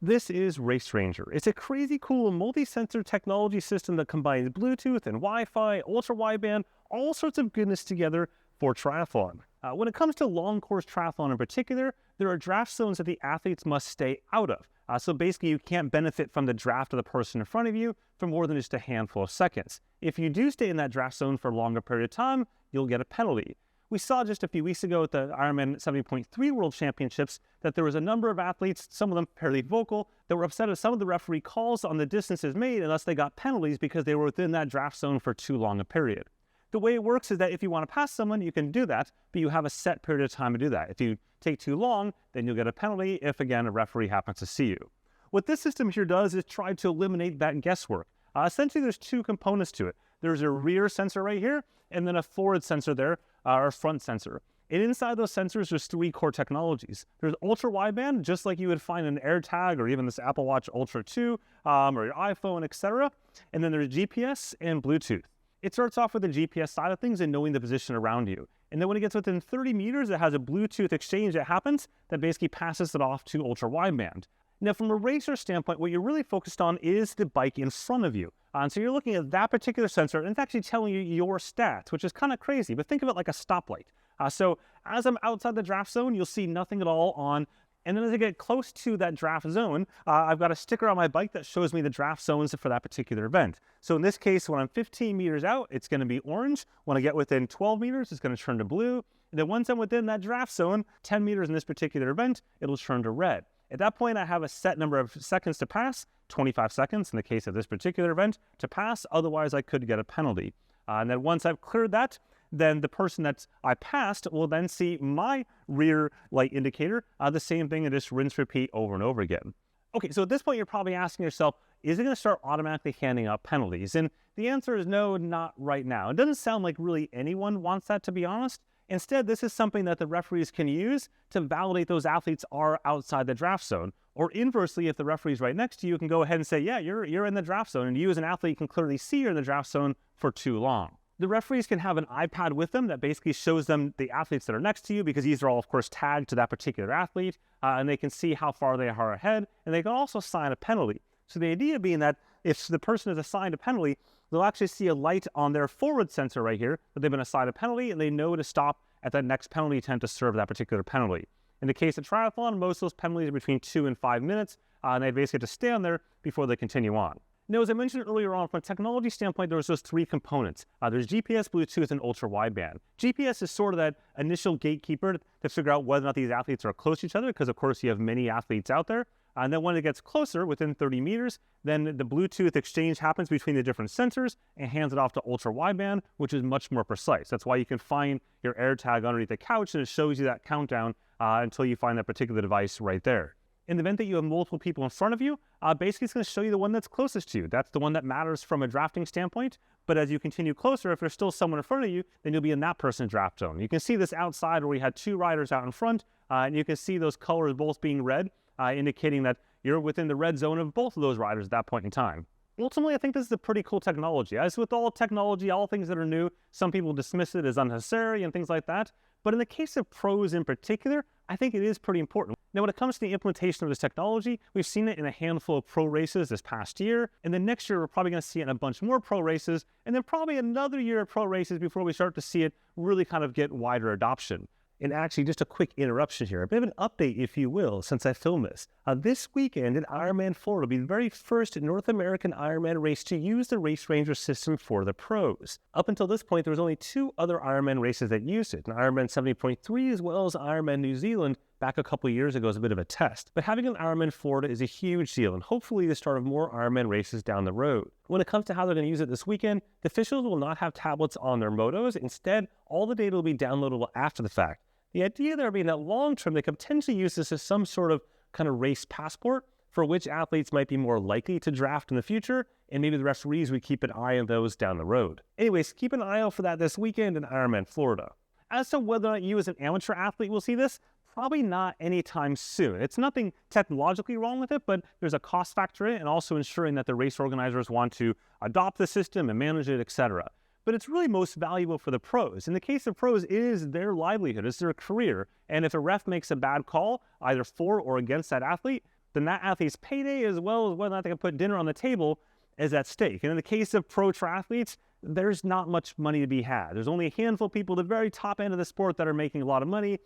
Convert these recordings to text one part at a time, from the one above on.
This is Rainmaker. It's a crazy cool multi-sensor technology system that combines Bluetooth and Wi-Fi, ultra-wideband, all sorts of goodness together for triathlon. When it comes to long course triathlon in particular, there are draft zones that the athletes must stay out of. So basically you can't benefit from the draft of the person in front of you for more than just a handful of seconds. If you do stay in that draft zone for a longer period of time, you'll get a penalty. We saw just a few weeks ago at the Ironman 70.3 World Championships that there was a number of athletes, some of them fairly vocal, that were upset at some of the referee calls on the distances made unless they got penalties because they were within that draft zone for too long a period. The way it works is that if you want to pass someone, you can do that, but you have a set period of time to do that. If you take too long, then you'll get a penalty if, again, a referee happens to see you. What this system here does is try to eliminate that guesswork. Essentially, there's two components to it. There's a rear sensor right here, and then a forward sensor there, or front sensor. And inside those sensors, there's three core technologies. There's ultra-wideband, just like you would find an AirTag or even this Apple Watch Ultra 2 or your iPhone, etc. And then there's GPS and Bluetooth. It starts off with the GPS side of things and knowing the position around you. And then when it gets within 30 meters, it has a Bluetooth exchange that happens that basically passes it off to ultra-wideband. Now, from a racer standpoint, what you're really focused on is the bike in front of you. And so you're looking at that particular sensor, and it's actually telling you your stats, which is kind of crazy, but think of it like a stoplight. So as I'm outside the draft zone, you'll see nothing at all on, and then as I get close to that draft zone, I've got a sticker on my bike that shows me the draft zones for that particular event. So in this case, when I'm 15 meters out, it's going to be orange. When I get within 12 meters, it's going to turn to blue. And then once I'm within that draft zone, 10 meters in this particular event, it'll turn to red. At that point, I have a set number of seconds to pass, 25 seconds in the case of this particular event to pass, otherwise I could get a penalty. And then once I've cleared that, then the person that I passed will then see my rear light indicator, the same thing, and just rinse repeat over and over again. Okay, so at this point you're probably asking yourself, is it going to start automatically handing out penalties? And the answer is no, not right now. It doesn't sound like really anyone wants that, to be honest. Instead, this is something that the referees can use to validate those athletes are outside the draft zone. Or inversely, if the referee's right next to you, you can go ahead and say, yeah, you're in the draft zone. And you as an athlete can clearly see you're in the draft zone for too long. The referees can have an iPad with them that basically shows them the athletes that are next to you, because these are all, of course, tagged to that particular athlete. And they can see how far they are ahead. And they can also assign a penalty. So the idea being that if the person is assigned a penalty, they'll actually see a light on their forward sensor right here that they've been assigned a penalty, and they know to stop at that next penalty attempt to serve that particular penalty. In the case of triathlon, most of those penalties are between 2 and 5 minutes, and they basically have to stay on there before they continue on. Now, as I mentioned earlier on, from a technology standpoint, there's those three components. There's GPS, Bluetooth, and ultra-wideband. GPS is sort of that initial gatekeeper to figure out whether or not these athletes are close to each other, because, of course, you have many athletes out there. And then when it gets closer, within 30 meters, then the Bluetooth exchange happens between the different sensors and hands it off to ultra-wideband, which is much more precise. That's why you can find your AirTag underneath the couch, and it shows you that countdown until you find that particular device right there. In the event that you have multiple people in front of you, basically it's going to show you the one that's closest to you. That's the one that matters from a drafting standpoint. But as you continue closer, if there's still someone in front of you, then you'll be in that person's draft zone. You can see this outside where we had two riders out in front, and you can see those colors both being red, indicating that you're within the red zone of both of those riders at that point in time. Ultimately, I think this is a pretty cool technology. As with all technology, all things that are new, some people dismiss it as unnecessary and things like that. But in the case of pros in particular, I think it is pretty important. Now, when it comes to the implementation of this technology, we've seen it in a handful of pro races this past year. And then next year, we're probably going to see it in a bunch more pro races. And then probably another year of pro races before we start to see it really kind of get wider adoption. And actually, just a quick interruption here, a bit of an update, if you will, since I filmed this. This weekend in Ironman Florida will be the very first North American Ironman race to use the Rainmaker system for the pros. Up until this point, there was only 2 other Ironman races that used it, an Ironman 70.3 as well as Ironman New Zealand back a couple of years ago as a bit of a test. But having an Ironman Florida is a huge deal, and hopefully the start of more Ironman races down the road. When it comes to how they're going to use it this weekend, the officials will not have tablets on their motos. Instead, all the data will be downloadable after the fact. The idea there being that long-term, they could potentially use this as some sort of kind of race passport for which athletes might be more likely to draft in the future, and maybe the referees would keep an eye on those down the road. Anyways, keep an eye out for that this weekend in Ironman Florida. As to whether or not you as an amateur athlete will see this, probably not anytime soon. It's nothing technologically wrong with it, but there's a cost factor in it, and also ensuring that the race organizers want to adopt the system and manage it, etc. But it's really most valuable for the pros. In the case of pros, it is their livelihood, it's their career. And if a ref makes a bad call, either for or against that athlete, then that athlete's payday, as well as whether or not they can put dinner on the table, is at stake. And in the case of pro triathletes, there's not much money to be had. There's only a handful of people at the very top end of the sport that are making a lot of money.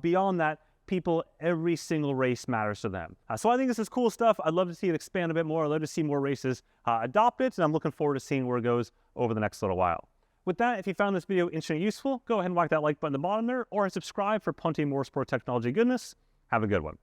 Beyond that, people, every single race matters to them. So I think this is cool stuff. I'd love to see it expand a bit more. I'd love to see more races adopt it, and I'm looking forward to seeing where it goes over the next little while. With that, if you found this video interesting and useful, go ahead and whack that like button at the bottom there, or subscribe for plenty more sport technology goodness. Have a good one.